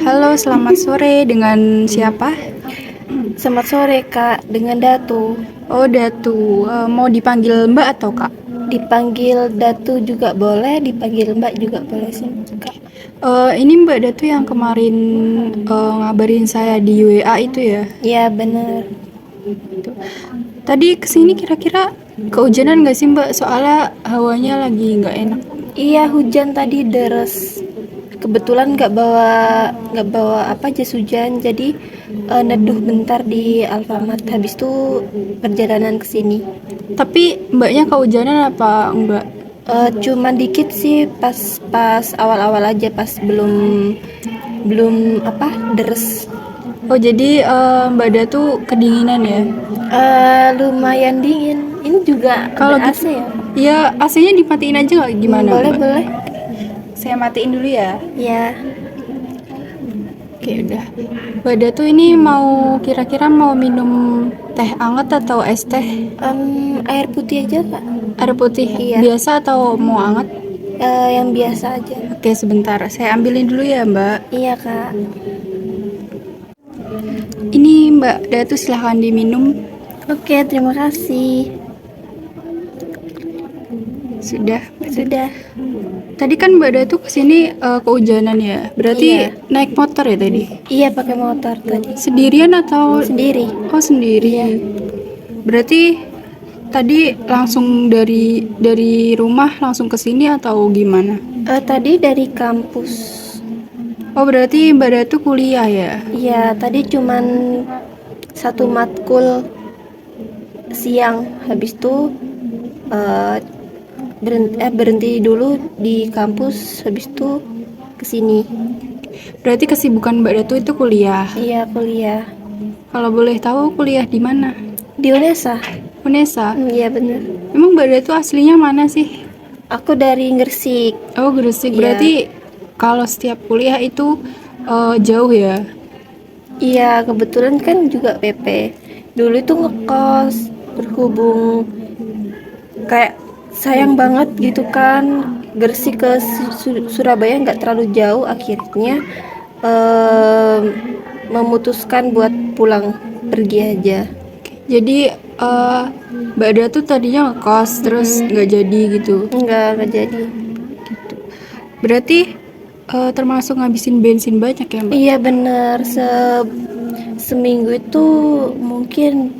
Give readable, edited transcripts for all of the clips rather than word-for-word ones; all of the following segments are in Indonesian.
Halo, selamat sore. Dengan siapa? Selamat sore Kak, dengan Datu. Oh, Datu. Mau dipanggil Mbak atau Kak? Dipanggil Datu juga boleh, dipanggil Mbak juga boleh sih Kak. Ini Mbak Datu yang kemarin ngabarin saya di WA itu ya. Ya bener. Tadi kesini kira-kira kehujanan nggak sih Mbak? Soalnya hawanya lagi nggak enak. Iya hujan tadi deres. Kebetulan nggak bawa apa jas hujan, jadi neduh bentar di Alfamart. Habis itu perjalanan ke sini. Tapi Mbaknya kehujanan apa enggak? Cuman dikit sih pas awal-awal aja, pas belum belum apa deres. Oh, jadi Mbak Datu kedinginan ya? Lumayan dingin. Ini juga Kalau ada gitu, AC ya? ya AC-nya dimatiin aja nggak gimana Boleh Mbak? boleh. Saya matiin dulu ya. Ya. Oke, udah. Mbak Datu ini kira-kira mau minum teh anget atau es teh? Air putih aja Kak. Air putih Iya. biasa atau mau anget? Yang biasa aja. Oke, sebentar. Saya ambilin dulu ya, Mbak. Iya Kak. Ini Mbak Datu silahkan diminum. Oke, terima kasih. Sudah. Sudah. Tadi kan Mbak Datu kesini kehujanan ya. Berarti Iya. naik motor ya tadi? Iya pakai motor tadi. Sendirian atau? Sendiri. Oh, sendiri. Iya. Berarti tadi langsung dari rumah langsung ke sini atau gimana? Tadi dari kampus. Oh, berarti Mbak Datu kuliah ya? Iya, tadi cuman satu matkul siang. Habis itu berhenti dulu di kampus. Habis itu kesini. Berarti kesibukan Mbak Datu itu kuliah. Iya, kuliah Kalau boleh tahu kuliah di mana? di UNESA. Unesa. Iya bener. Emang Mbak Datu aslinya mana sih? Aku dari Gresik. Oh, Gresik. Iya. Berarti kalau setiap kuliah itu jauh ya? Iya, kebetulan kan juga PP. Dulu itu ngekos, berhubung kayak sayang banget gitu kan, Gresik ke Surabaya nggak terlalu jauh, akhirnya em, memutuskan buat pulang pergi aja. Jadi Mbak Datu tadinya ngekos terus nggak jadi gitu. Nggak jadi. Berarti termasuk ngabisin bensin banyak ya, Mbak? Iya bener, seminggu itu mungkin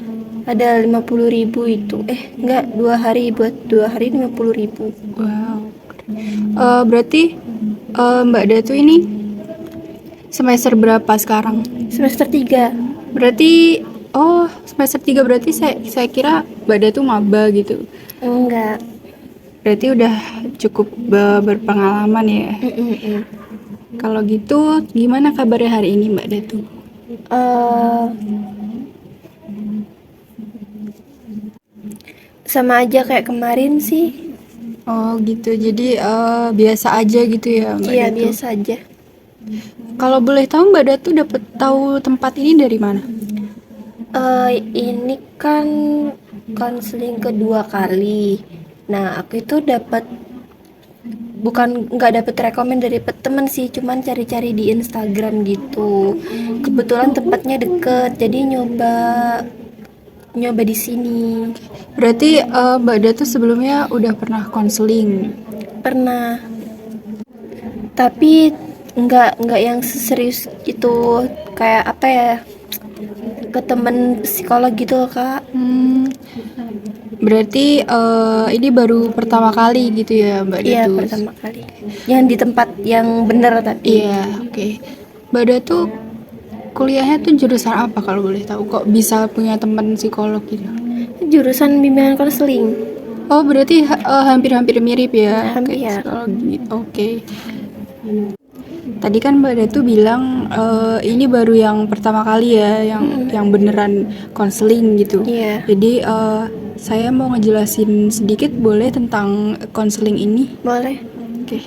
ada 50.000 itu. Enggak, 2 hari, buat 2 hari 50.000. Wow. Berarti Mbak Datu ini semester berapa sekarang? Semester 3. Berarti semester 3 berarti saya kira Mbak Datu maba gitu. Enggak. Berarti udah cukup berpengalaman ya. Kalau gitu gimana kabarnya hari ini Mbak Datu? Eh, Sama aja kayak kemarin sih. Oh gitu, jadi biasa aja gitu ya Mbak Iya, Datu? biasa aja. Kalau boleh tahu Mbak Datu dapat tahu tempat ini dari mana? Ini kan konseling kedua kali. Nah, aku itu nggak dapet rekomen dari temen sih, cuman cari-cari di Instagram gitu. Kebetulan tempatnya deket, jadi nyoba di sini. Berarti Mbak Datu sebelumnya udah pernah konseling? Pernah, tapi nggak yang serius itu, kayak apa ya, ke temen psikolog gitu loh Kak. Berarti ini baru pertama kali gitu ya Mbak Datu? Iya, pertama kali. Yang di tempat yang bener tapi. Iya, oke. Mbak Datu kuliahnya tuh jurusan apa kalau boleh tahu? Kok bisa punya teman psikolog gitu? Jurusan bimbingan konseling. Oh, berarti hampir-hampir mirip ya? Hampir, kayak ya. psikologi. Oke. Tadi kan Mbak Datu bilang ini baru yang pertama kali ya, yang beneran konseling gitu. Iya. Jadi saya mau ngejelasin sedikit boleh tentang konseling ini? Boleh. Oke.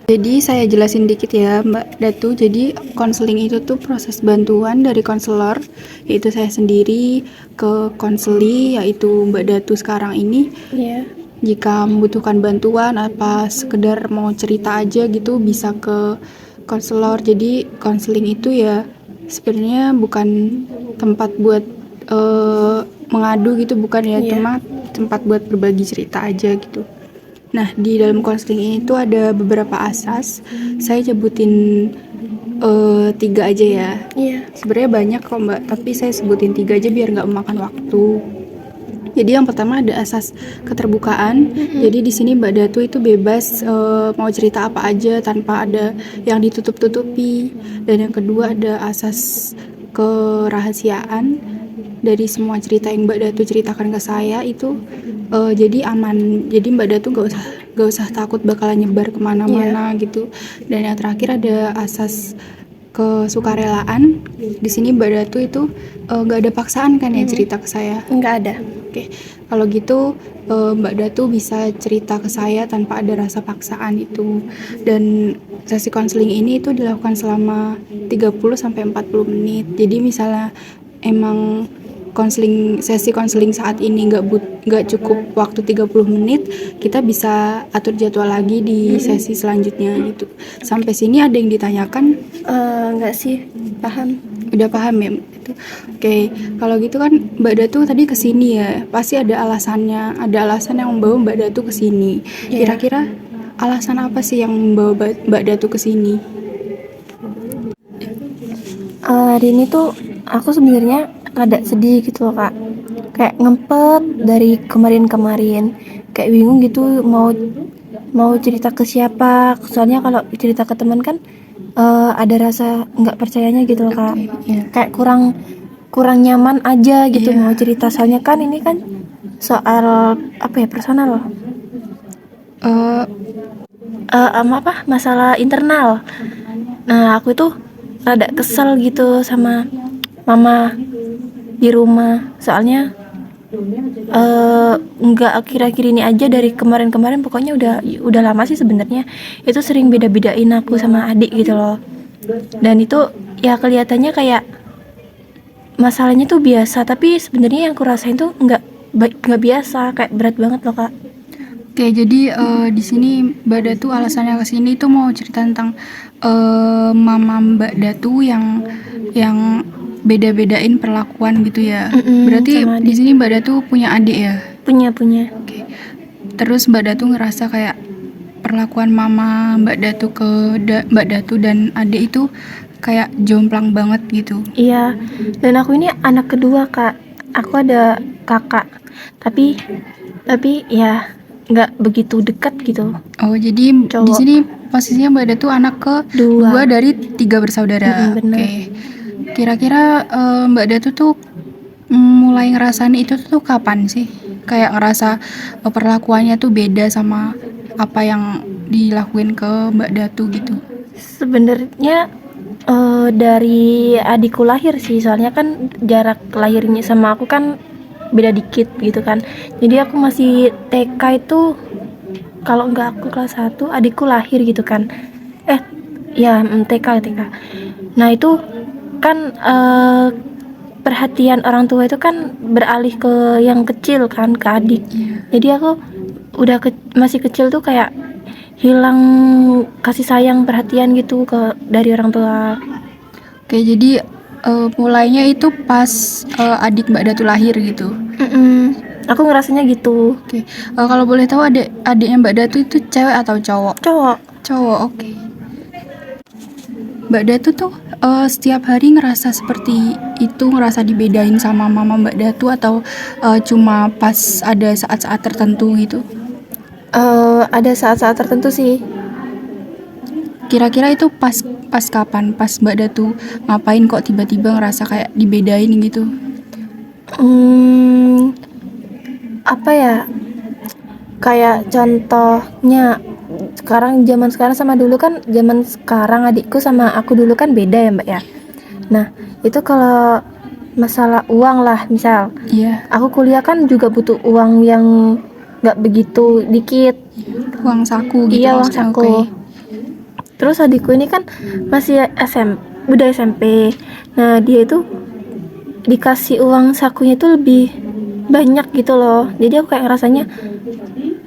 Jadi saya jelasin dikit ya Mbak Datu. Jadi konseling itu tuh proses bantuan dari konselor, yaitu saya sendiri, ke konseli yaitu Mbak Datu sekarang ini. Iya. Jika membutuhkan bantuan apa sekedar mau cerita aja gitu, bisa ke konselor. Jadi konseling itu ya sebenarnya bukan tempat buat mengadu gitu, bukan ya, Iya. cuma tempat buat berbagi cerita aja gitu. Nah, di dalam konseling ini tuh ada beberapa asas. Saya sebutin 3 aja ya. Iya. Sebenarnya banyak kok Mbak, tapi saya sebutin 3 aja biar nggak memakan waktu. Jadi yang pertama ada asas keterbukaan. Jadi di sini Mbak Datu itu bebas mau cerita apa aja tanpa ada yang ditutup-tutupi. Dan yang kedua ada asas kerahasiaan. Dari semua cerita yang Mbak Datu ceritakan ke saya itu jadi aman. Jadi Mbak Datu gak usah takut bakalan nyebar kemana-mana gitu. Dan yang terakhir ada asas kesukarelaan. Di sini Mbak Datu itu gak ada paksaan kan ya cerita ke saya. Nggak ada. Oke, kalau gitu Mbak Datu bisa cerita ke saya tanpa ada rasa paksaan itu. Dan sesi konseling ini itu dilakukan selama 30-40 menit. Jadi misalnya emang sesi konseling saat ini nggak cukup waktu 30 menit, kita bisa atur jadwal lagi di sesi selanjutnya gitu. Sampai sini ada yang ditanyakan? Nggak sih, paham. Udah paham ya itu. Oke, kalau gitu kan Mbak Datu tadi kesini ya, pasti ada alasannya, ada alasan yang membawa Mbak Datu kesini. Iya. Kira-kira alasan apa sih yang membawa Mbak Datu kesini? Hari ini tuh aku sebenarnya rada sedih gitu loh Kak, kayak ngempet dari kemarin-kemarin, kayak bingung gitu mau cerita ke siapa. Soalnya kalau cerita ke teman kan ada rasa nggak percayanya gitu loh Kak. Iya. Kayak kurang nyaman aja gitu Iya. mau cerita, soalnya kan ini kan soal apa ya, personal, masalah internal. Nah aku tuh rada kesel gitu sama mama di rumah, soalnya nggak akhir-akhir ini aja, dari kemarin-kemarin pokoknya udah lama sih sebenarnya itu sering beda-bedain aku sama adik gitu loh. Dan itu ya kelihatannya kayak masalahnya tuh biasa, tapi sebenarnya yang aku rasain tuh nggak biasa, kayak berat banget loh Kak. Oke, jadi di sini Mbak Datu alasannya kesini tuh mau cerita tentang mama Mbak Datu yang beda-bedain perlakuan gitu ya. Berarti sama adik. di sini Mbak Datu punya adik ya? Punya. Oke. Terus Mbak Datu ngerasa kayak perlakuan mama Mbak Datu ke Mbak Datu dan adik itu kayak jomplang banget gitu. Iya, dan aku ini anak kedua Kak. Aku ada kakak, tapi ya nggak begitu dekat gitu. Oh, jadi di Cowok. sini posisinya Mbak Datu anak kedua dari 3 bersaudara. Bener. Oke. Kira-kira Mbak Datu tuh mulai ngerasain itu tuh kapan sih? Kayak ngerasa perlakuannya tuh beda sama apa yang dilakuin ke Mbak Datu gitu. Sebenarnya dari adikku lahir sih, soalnya kan jarak lahirnya sama aku kan beda dikit gitu kan. Jadi aku masih TK itu, kalau nggak aku kelas 1, adikku lahir gitu kan. TK. Nah itu kan perhatian orang tua itu kan beralih ke yang kecil kan, ke adik. Jadi aku masih kecil tuh kayak hilang kasih sayang, perhatian gitu dari orang tua. Oke, jadi mulainya itu pas adik Mbak Datu lahir gitu. Aku ngerasanya gitu. Oke, kalau boleh tahu adiknya Mbak Datu itu cewek atau cowok? Cowok, oke. Mbak Datu tuh setiap hari ngerasa seperti itu, ngerasa dibedain sama mama Mbak Datu atau cuma pas ada saat-saat tertentu gitu? Ada saat-saat tertentu sih. Kira-kira itu pas kapan? Pas Mbak Datu ngapain kok tiba-tiba ngerasa kayak dibedain gitu? Apa ya? Kayak contohnya zaman sekarang sama dulu kan, zaman sekarang adikku sama aku dulu kan beda ya Mbak ya. Nah itu kalau masalah uang lah, misal aku kuliah kan juga butuh uang yang nggak begitu dikit, uang saku gitu. Iya, uang saku. Okay. Terus adikku ini kan masih udah SMP. Nah dia itu dikasih uang sakunya itu lebih banyak gitu loh. Jadi aku kayak rasanya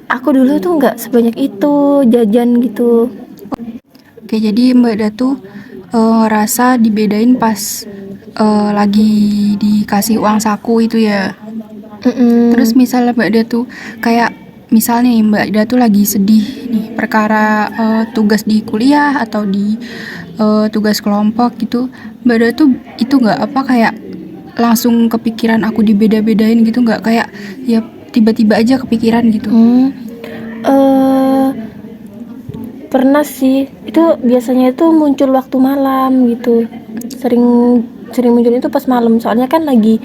aku dulu tuh nggak sebanyak itu jajan gitu. Oke, jadi Mbak Datu ngerasa dibedain pas lagi dikasih uang saku itu ya. Terus misalnya Mbak Datu kayak misalnya nih Mbak Datu lagi sedih nih perkara tugas di kuliah atau di tugas kelompok gitu, Mbak Datu itu nggak apa kayak langsung kepikiran aku dibeda-bedain gitu, nggak kayak ya tiba-tiba aja kepikiran gitu. eh Pernah sih, itu biasanya itu muncul waktu malam gitu. Sering sering muncul itu pas malam, soalnya kan lagi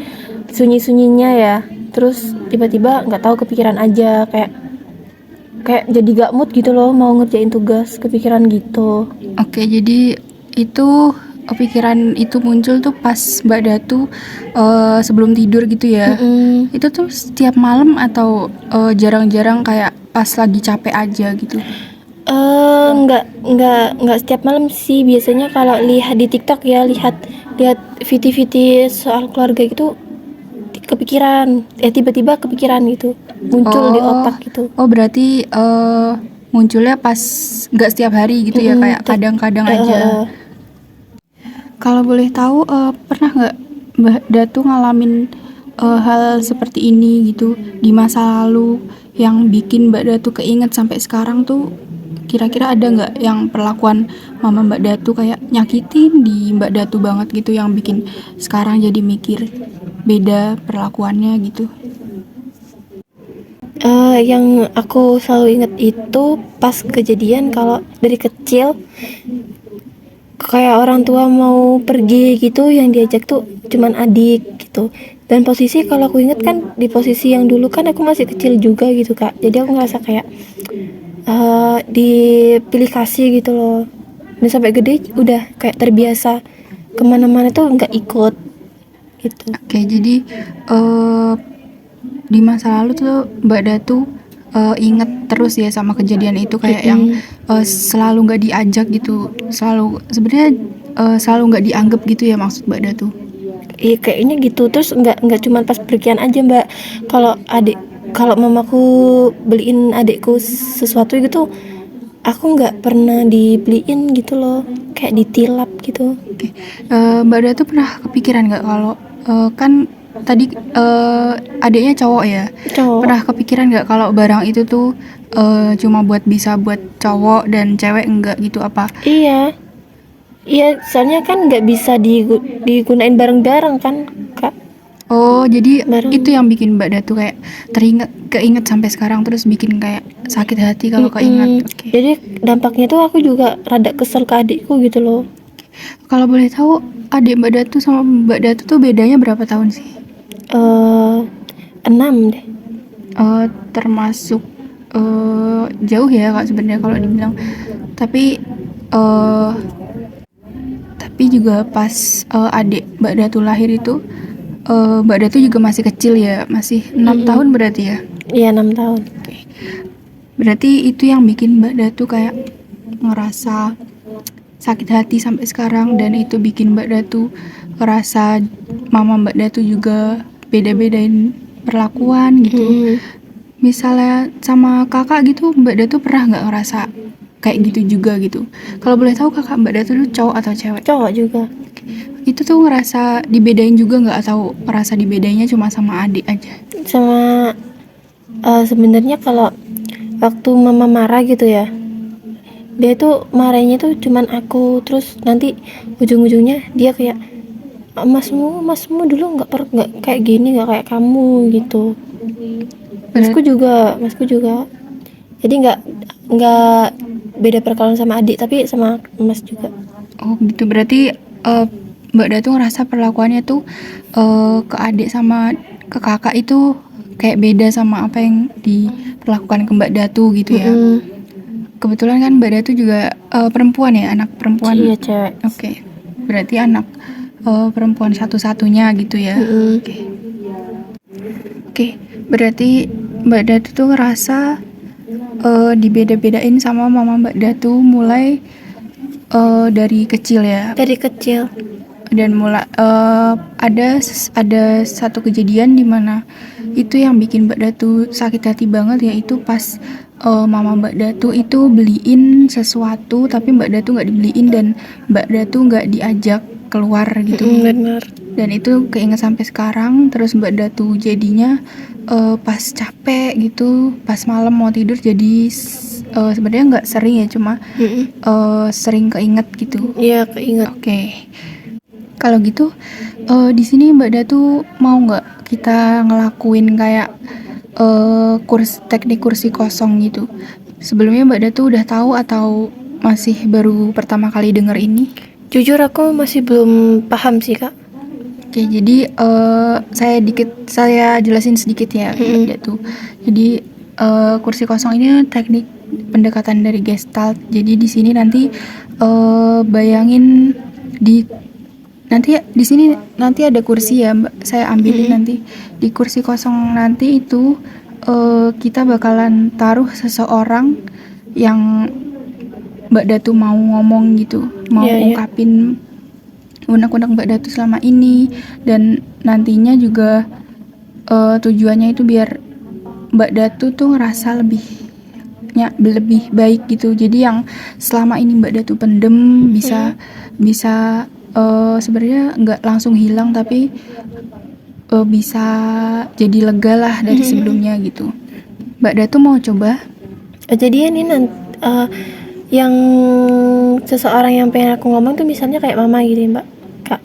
sunyi-sunyinya ya. Terus tiba-tiba nggak tahu kepikiran aja, kayak kayak jadi gak mood gitu loh mau ngerjain tugas, kepikiran gitu. Oke, jadi itu kepikiran itu muncul tuh pas Mbak Datu sebelum tidur gitu ya. Itu tuh setiap malam atau jarang-jarang kayak pas lagi capek aja gitu? Nggak setiap malam sih, biasanya kalau lihat di TikTok ya, lihat lihat VT-VT soal keluarga gitu, kepikiran, tiba-tiba kepikiran gitu, muncul di otak gitu. Oh, berarti munculnya pas nggak setiap hari gitu ya, kayak kadang-kadang aja. Kalau boleh tahu pernah nggak Mbak Datu ngalamin hal seperti ini gitu di masa lalu yang bikin Mbak Datu keinget sampai sekarang tuh, kira-kira ada nggak yang perlakuan mama Mbak Datu kayak nyakitin di Mbak Datu banget gitu yang bikin sekarang jadi mikir beda perlakuannya gitu? Yang aku selalu inget itu pas kejadian kalau dari kecil kayak orang tua mau pergi gitu, yang diajak tuh cuman adik gitu. Dan posisi kalau aku inget kan di posisi yang dulu kan aku masih kecil juga gitu Kak, jadi aku ngerasa kayak dipilih kasih gitu loh. Dan sampai gede udah kayak terbiasa kemana-mana tuh nggak ikut gitu. Oke, jadi di masa lalu tuh Mbak Datu inget terus ya sama kejadian itu, kayak yang selalu nggak diajak gitu, selalu sebenarnya selalu nggak dianggap gitu ya maksud Mbak Datu. Iya kayaknya gitu. Terus nggak cuma pas pergian aja Mbak, kalau mamaku beliin adikku sesuatu gitu, aku nggak pernah dibeliin gitu loh, kayak ditilap gitu. Oke. Mbak Datu pernah kepikiran nggak kalau kan tadi adiknya cowok ya, Cowok. pernah kepikiran nggak kalau barang itu tuh cuma bisa buat cowok dan cewek enggak gitu apa? Iya, soalnya kan nggak bisa digunain bareng-bareng kan Kak. Oh, jadi Bareng. itu yang bikin Mbak Datu kayak keinget sampai sekarang, terus bikin kayak sakit hati kalau keinget. Oke. Jadi dampaknya tuh aku juga rada kesel ke adikku gitu loh. Kalau boleh tahu adik Mbak Datu sama Mbak Datu tuh bedanya berapa tahun sih? 6 deh. Termasuk jauh ya Kak sebenarnya kalau dibilang. Tapi juga pas adik Mbak Datu lahir itu Mbak Datu juga masih kecil ya, masih 6 tahun berarti ya. Iya 6 tahun. Berarti itu yang bikin Mbak Datu kayak ngerasa sakit hati sampai sekarang, dan itu bikin Mbak Datu ngerasa mama Mbak Datu juga beda-bedain perlakuan gitu. Misalnya sama kakak gitu, Mbak Datu pernah nggak ngerasa kayak gitu juga gitu? Kalau boleh tahu kakak Mbak Datu tuh cowok atau cewek? Cowok juga. Itu tuh ngerasa dibedain juga nggak, atau ngerasa dibedainnya cuma sama adik aja? Sama sebenarnya kalau waktu mama marah gitu ya, dia tuh marahnya tuh cuman aku, terus nanti ujung-ujungnya dia kayak masmu dulu nggak kayak gini, nggak kayak kamu gitu. Masku juga jadi nggak beda perkawinan sama adik, tapi sama mas juga. Oh gitu, berarti Mbak Datu ngerasa perlakuannya tuh ke adik sama ke kakak itu kayak beda sama apa yang diperlakukan ke Mbak Datu gitu ya. Kebetulan kan Mbak Datu juga perempuan ya, anak perempuan. Iya, cewek. Oke. Berarti anak perempuan satu-satunya gitu ya. Oke. Berarti Mbak Datu tuh ngerasa dibeda-bedain sama mama Mbak Datu mulai dari kecil ya. Dari kecil. Dan ada satu kejadian di mana itu yang bikin Mbak Datu sakit hati banget, yaitu pas mama Mbak Datu itu beliin sesuatu tapi Mbak Datu nggak dibeliin dan Mbak Datu nggak diajak keluar gitu. Benar. Dan itu keinget sampai sekarang. Terus Mbak Datu jadinya pas capek gitu, pas malam mau tidur, jadi sebenarnya nggak sering ya, cuma sering keinget gitu. Iya, keinget. Oke. Kalau gitu di sini Mbak Datu mau nggak kita ngelakuin kayak teknik kursi kosong gitu? Sebelumnya Mbak Datu udah tahu atau masih baru pertama kali denger ini? Jujur aku masih belum paham sih, Kak. Oke, jadi saya jelasin sedikit ya, Mbak Datu. Jadi kursi kosong ini teknik pendekatan dari Gestalt. Jadi di sini nanti bayangin di sini nanti ada kursi ya, Mbak. Saya ambilin nanti di kursi kosong nanti itu kita bakalan taruh seseorang yang Mbak Datu mau ngomong gitu, mau ungkapin unek-unek Mbak Datu selama ini, dan nantinya juga tujuannya itu biar Mbak Datu tuh ngerasa lebih baik gitu. Jadi yang selama ini Mbak Datu pendem bisa sebenarnya nggak langsung hilang, tapi bisa jadi lega lah dari sebelumnya gitu. Mbak Datu mau coba? Jadi ini yang seseorang yang pengen aku ngomong tuh misalnya kayak mama gitu ya, Mbak, Kak.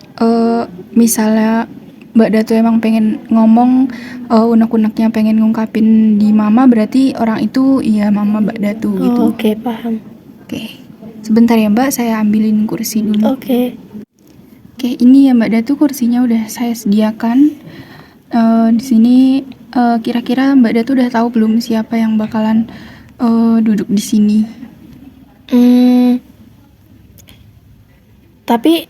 Misalnya Mbak Datu emang pengen ngomong, unek-uneknya pengen ngungkapin di mama, berarti orang itu ya mama Mbak Datu gitu. Oke, paham. Oke. Sebentar ya Mbak, saya ambilin kursi dulu. Oke, ini ya Mbak Datu, kursinya udah saya sediakan. Di sini kira-kira Mbak Datu udah tahu belum siapa yang bakalan duduk di sini? Tapi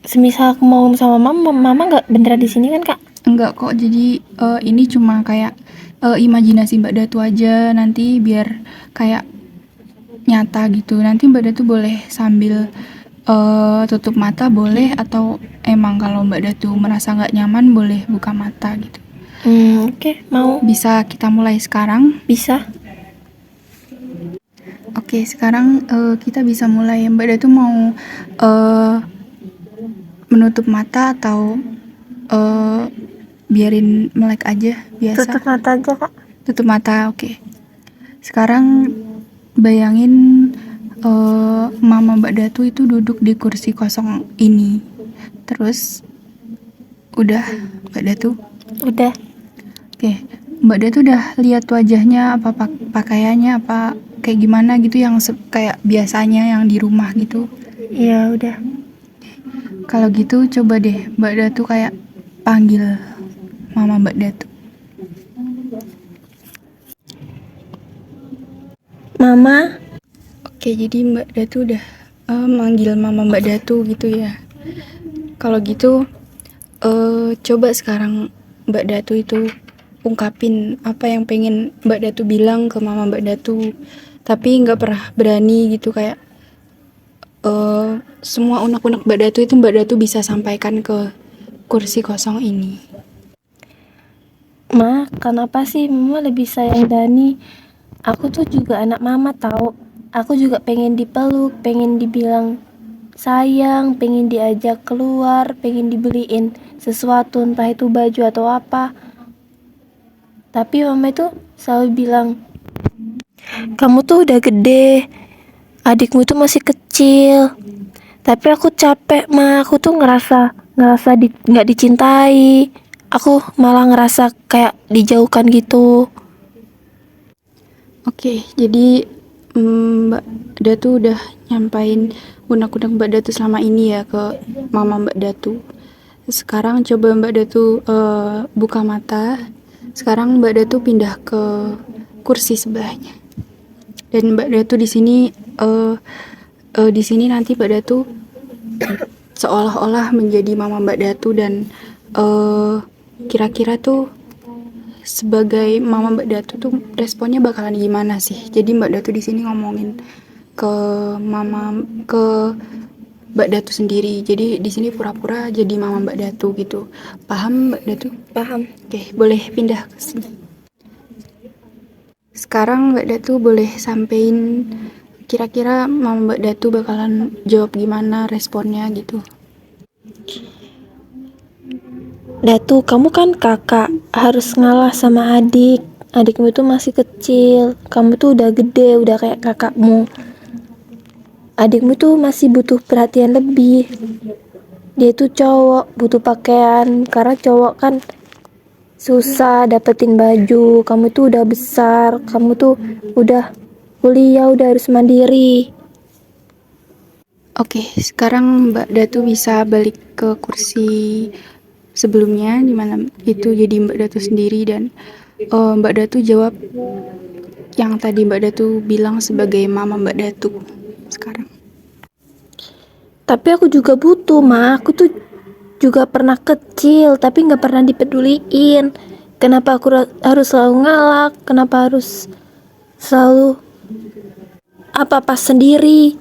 semisal aku mau sama mama nggak beneran di sini kan, Kak? Enggak kok, jadi ini cuma kayak imajinasi Mbak Datu aja, nanti biar kayak nyata gitu. Nanti Mbak Datu boleh sambil tutup mata boleh, atau emang kalau Mbak Datu merasa nggak nyaman boleh buka mata gitu. Oke, mau. Bisa kita mulai sekarang? Bisa. Oke, sekarang kita bisa mulai. Mbak Datu mau menutup mata atau biarin melek aja biasa? Tutup mata aja, Kak. Tutup mata, oke. Sekarang bayangin mama Mbak Datu itu duduk di kursi kosong ini. Terus udah Mbak Datu? Udah. Oke, Mbak Datu udah lihat wajahnya, apa pakaiannya, apa kayak gimana gitu yang kayak biasanya yang di rumah gitu? Iya, udah. Kalau gitu coba deh Mbak Datu kayak panggil mama Mbak Datu. Mama. Oke, jadi Mbak Datu udah manggil mama Mbak Datu gitu ya. Kalau gitu coba sekarang Mbak Datu itu ungkapin apa yang pengen Mbak Datu bilang ke mama Mbak Datu, tapi nggak pernah berani gitu, kayak semua unek-unek Mbak Datu itu Mbak Datu bisa sampaikan ke kursi kosong ini. Ma, kenapa sih mama lebih sayang Dani? Aku tuh juga anak mama tahu. Aku juga pengen dipeluk, pengen dibilang sayang, pengen diajak keluar, pengen dibeliin sesuatu, entah itu baju atau apa. Tapi mama itu selalu bilang, kamu tuh udah gede, adikmu tuh masih kecil. Tapi aku capek, Ma. Aku tuh ngerasa nggak dicintai. Aku malah ngerasa kayak dijauhkan gitu. Oke, jadi Mbak Datu udah nyampain unek-unek Mbak Datu selama ini ya ke mama Mbak Datu. Sekarang coba Mbak Datu buka mata. Sekarang Mbak Datu pindah ke kursi sebelahnya. Dan Mbak Datu di sini nanti Mbak Datu seolah-olah menjadi mama Mbak Datu, dan kira-kira tuh sebagai mama Mbak Datu tuh responnya bakalan gimana sih? Jadi Mbak Datu di sini ngomongin ke Mbak Datu sendiri. Jadi di sini pura-pura jadi mama Mbak Datu gitu. Paham Mbak Datu? Paham. Oke, boleh pindah ke sini. Sekarang Mbak Datu boleh sampein kira-kira mama Mbak Datu bakalan jawab gimana responnya gitu. Datu, kamu kan kakak, harus ngalah sama adik. Adikmu itu masih kecil, kamu tuh udah gede, udah kayak kakakmu. Adikmu tuh masih butuh perhatian lebih. Dia tuh cowok, butuh pakaian, karena cowok kan susah dapetin baju. Kamu tuh udah besar, kamu tuh udah kuliah, udah harus mandiri. Oke, sekarang Mbak Datu bisa balik ke kursi sebelumnya dimana itu jadi Mbak Datu sendiri dan Mbak Datu jawab yang tadi Mbak Datu bilang sebagai mama Mbak Datu sekarang. Tapi aku juga butuh, Ma. Aku tuh juga pernah kecil, tapi nggak pernah dipeduliin. Kenapa aku harus selalu ngalak? Kenapa harus selalu apa-apa sendiri?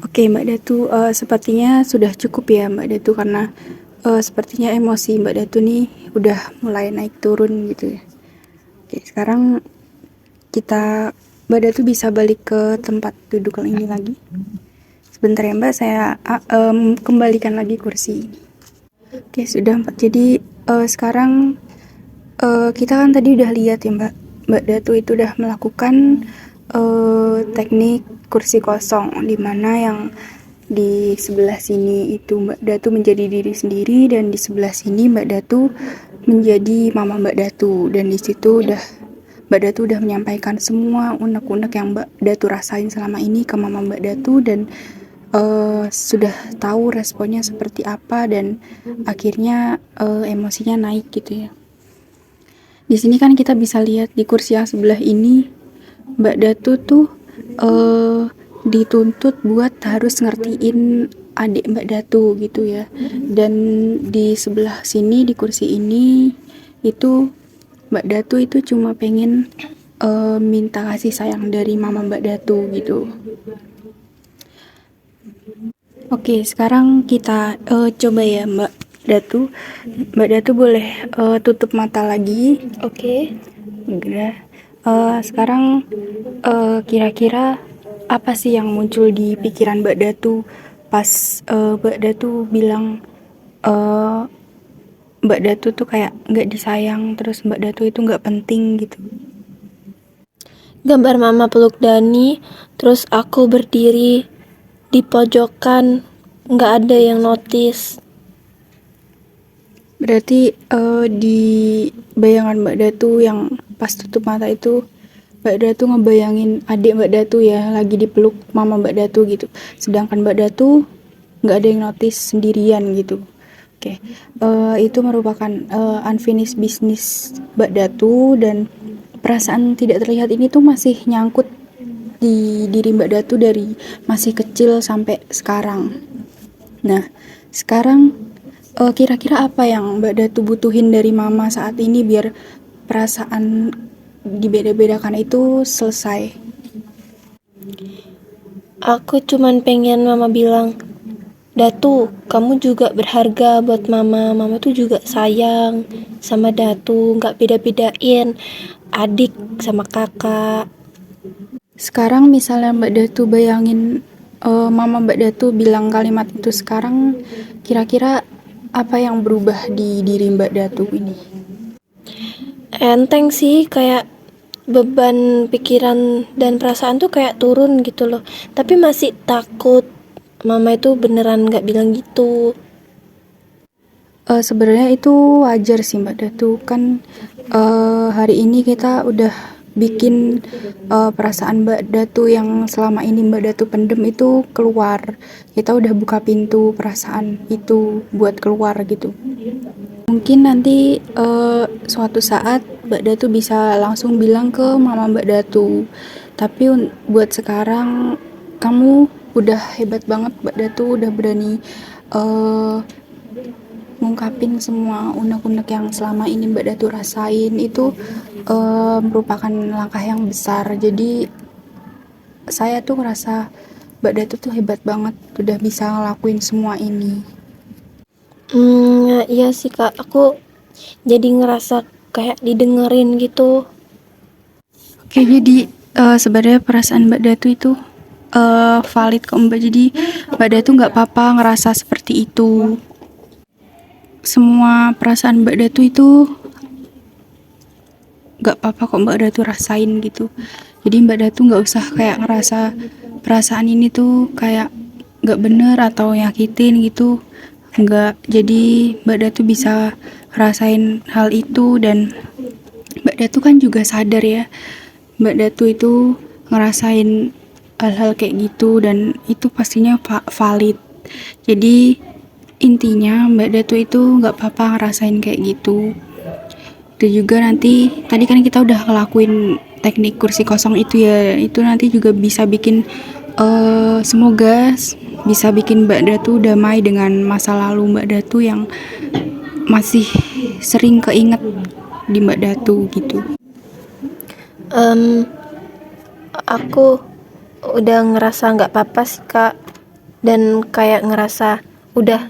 Oke Mbak Datu, sepertinya sudah cukup ya Mbak Datu karena sepertinya emosi Mbak Datu nih udah mulai naik turun gitu ya. Oke, sekarang Mbak Datu bisa balik ke tempat duduk ini lagi. Sebentar ya Mbak, saya kembalikan lagi kursi ini. Oke, sudah Mbak. Jadi sekarang kita kan tadi udah lihat ya Mbak Datu itu udah melakukan teknik kursi kosong, dimana yang di sebelah sini itu Mbak Datu menjadi diri sendiri dan di sebelah sini Mbak Datu menjadi mama Mbak Datu, dan di situ Mbak Datu udah menyampaikan semua unek-unek yang Mbak Datu rasain selama ini ke mama Mbak Datu dan sudah tahu responnya seperti apa dan akhirnya emosinya naik gitu ya. Di sini kan kita bisa lihat di kursi yang sebelah ini Mbak Datu tuh dituntut buat harus ngertiin adik Mbak Datu gitu ya. Dan di sebelah sini di kursi ini itu Mbak Datu itu cuma pengen minta kasih sayang dari mama Mbak Datu gitu. Oke, sekarang kita coba ya Mbak Datu. Mbak Datu boleh tutup mata lagi. Oke. Udah. Sekarang kira-kira apa sih yang muncul di pikiran Mbak Datu pas Mbak Datu bilang Mbak Datu tuh kayak nggak disayang, terus Mbak Datu itu nggak penting gitu. Gambar mama peluk Dani, terus aku berdiri di pojokan, nggak ada yang notice. Berarti di bayangan Mbak Datu yang pas tutup mata itu Mbak Datu ngebayangin adik Mbak Datu ya lagi dipeluk mama Mbak Datu gitu. Sedangkan Mbak Datu nggak ada yang notice, sendirian gitu. Oke, itu merupakan unfinished business Mbak Datu dan perasaan tidak terlihat ini tuh masih nyangkut di diri Mbak Datu dari masih kecil sampai sekarang. Nah, sekarang kira-kira apa yang Mbak Datu butuhin dari mama saat ini biar perasaan dibeda-bedakan itu selesai? Aku cuman pengen mama bilang, Datu, kamu juga berharga buat mama. Mama tuh juga sayang sama Datu, nggak beda-bedain adik sama kakak. Sekarang misalnya Mbak Datu bayangin mama Mbak Datu bilang kalimat itu sekarang, kira-kira apa yang berubah di diri Mbak Datu ini? Enteng sih, kayak beban pikiran dan perasaan tuh kayak turun gitu loh. Tapi masih takut mama itu beneran nggak bilang gitu. Sebenarnya itu wajar sih Mbak Datu, kan hari ini kita udah bikin perasaan Mbak Datu yang selama ini Mbak Datu pendem itu keluar. Kita udah buka pintu perasaan itu buat keluar gitu. Mungkin nanti suatu saat Mbak Datu bisa langsung bilang ke mama Mbak Datu. Tapi buat sekarang kamu udah hebat banget Mbak Datu, udah berani ngungkapin semua unek-unek yang selama ini Mbak Datu rasain. Itu merupakan langkah yang besar. Jadi saya tuh ngerasa Mbak Datu tuh hebat banget udah bisa ngelakuin semua ini. Iya sih Kak, aku jadi ngerasa kayak didengerin gitu. Oke, jadi sebenarnya perasaan Mbak Datu itu valid kok Mbak. Jadi Mbak Datu nggak apa-apa ngerasa seperti itu. Semua perasaan Mbak Datu itu nggak apa-apa kok Mbak Datu rasain gitu. Jadi Mbak Datu nggak usah kayak ngerasa perasaan ini tuh kayak nggak bener atau nyakitin gitu. Nggak. Jadi Mbak Datu bisa rasain hal itu, dan Mbak Datu kan juga sadar ya, Mbak Datu itu ngerasain hal-hal kayak gitu dan itu pastinya valid. Jadi intinya Mbak Datu itu nggak apa-apa ngerasain kayak gitu. Itu juga nanti, tadi kan kita udah ngelakuin teknik kursi kosong itu ya, itu nanti juga bisa bikin semoga bisa bikin Mbak Datu damai dengan masa lalu Mbak Datu yang masih sering keinget di Mbak Datu gitu. Aku udah ngerasa nggak apa-apa sih Kak, dan kayak ngerasa udah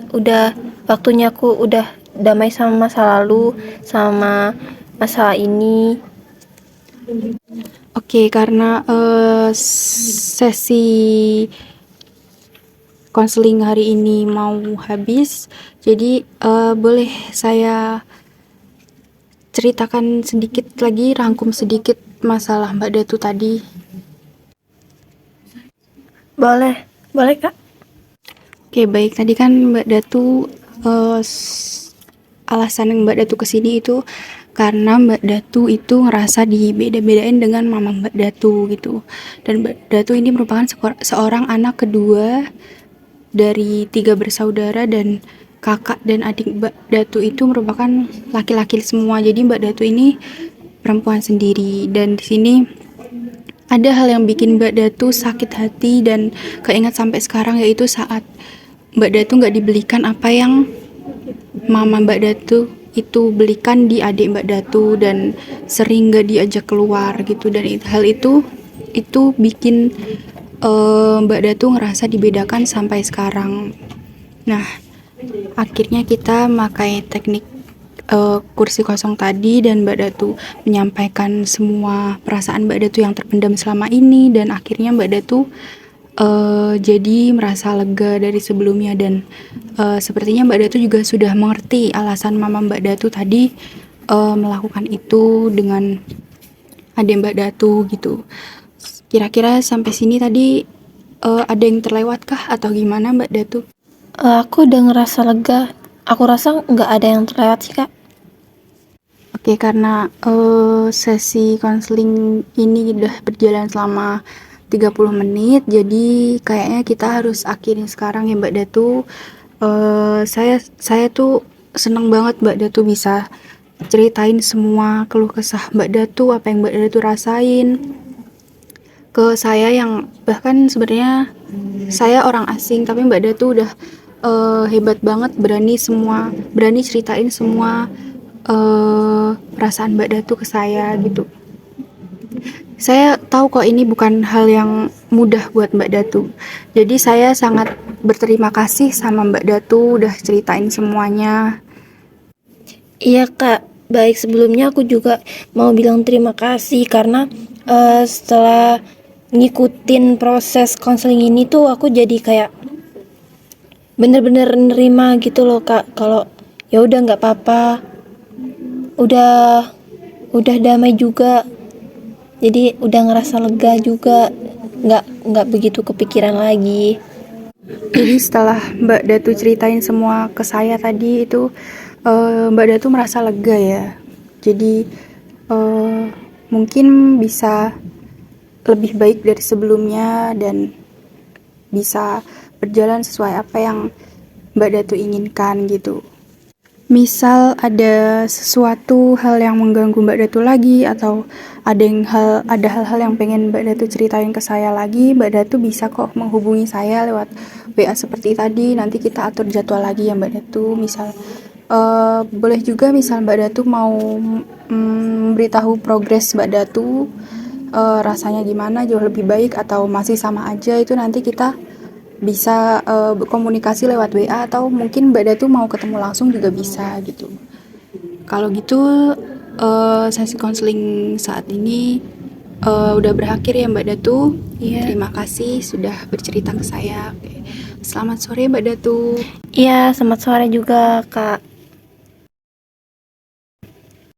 waktunya aku udah damai sama masa lalu, sama masalah ini. Oke, karena sesi konseling hari ini mau habis, jadi boleh saya ceritakan sedikit lagi, rangkum sedikit masalah Mbak Datu tadi. Boleh Kak? Oke, baik. Tadi kan Mbak Datu alasan yang Mbak Datu kesini itu karena Mbak Datu itu ngerasa dibeda-bedain dengan mama Mbak Datu gitu. Dan Mbak Datu ini merupakan seorang anak kedua dari 3 bersaudara, dan kakak dan adik Mbak Datu itu merupakan laki-laki semua. Jadi Mbak Datu ini perempuan sendiri, dan di sini ada hal yang bikin Mbak Datu sakit hati dan keinget sampai sekarang, yaitu saat Mbak Datu nggak dibelikan apa yang mama Mbak Datu itu belikan di adik Mbak Datu, dan sering nggak diajak keluar gitu. Dan hal itu bikin Mbak Datu ngerasa dibedakan sampai sekarang. Nah, akhirnya kita pakai teknik kursi kosong tadi, dan Mbak Datu menyampaikan semua perasaan Mbak Datu yang terpendam selama ini, dan akhirnya Mbak Datu jadi merasa lega dari sebelumnya. Dan sepertinya Mbak Datu juga sudah mengerti alasan mama Mbak Datu tadi melakukan itu dengan adik Mbak Datu gitu. Kira-kira sampai sini tadi ada yang terlewat kah atau gimana Mbak Datu? Aku udah ngerasa lega. Aku rasa nggak ada yang terlewat sih Kak. Oke, karena sesi konseling ini udah berjalan selama 30 menit, jadi kayaknya kita harus akhirin sekarang ya Mbak Datu. Saya tuh seneng banget Mbak Datu bisa ceritain semua keluh kesah Mbak Datu, apa yang Mbak Datu rasain ke saya, yang bahkan sebenarnya saya orang asing, tapi Mbak Datu udah hebat banget, berani ceritain semua perasaan Mbak Datu ke saya gitu. Saya tahu kok ini bukan hal yang mudah buat Mbak Datu. Jadi saya sangat berterima kasih sama Mbak Datu udah ceritain semuanya. Iya Kak, baik, sebelumnya aku juga mau bilang terima kasih karena setelah ngikutin proses konseling ini tuh aku jadi kayak bener-bener nerima gitu loh Kak, kalau ya udah nggak apa-apa, udah damai juga, jadi udah ngerasa lega juga, nggak begitu kepikiran lagi. Jadi setelah Mbak Datu ceritain semua ke saya tadi itu Mbak Datu merasa lega ya. Jadi mungkin bisa lebih baik dari sebelumnya dan bisa berjalan sesuai apa yang Mbak Datu inginkan gitu. Misal ada sesuatu hal yang mengganggu Mbak Datu lagi, atau ada hal-hal yang pengen Mbak Datu ceritain ke saya lagi, Mbak Datu bisa kok menghubungi saya lewat WA seperti tadi. Nanti kita atur jadwal lagi ya Mbak Datu. Misal boleh juga misal Mbak Datu mau memberitahu progres Mbak Datu rasanya gimana, jauh lebih baik atau masih sama aja, itu nanti kita bisa berkomunikasi lewat WA atau mungkin Mbak Datu mau ketemu langsung juga bisa gitu. Kalau gitu sesi konseling saat ini udah berakhir ya Mbak Datu. Iya. Terima kasih sudah bercerita ke saya. Oke. Selamat sore Mbak Datu. Iya, selamat sore juga, Kak.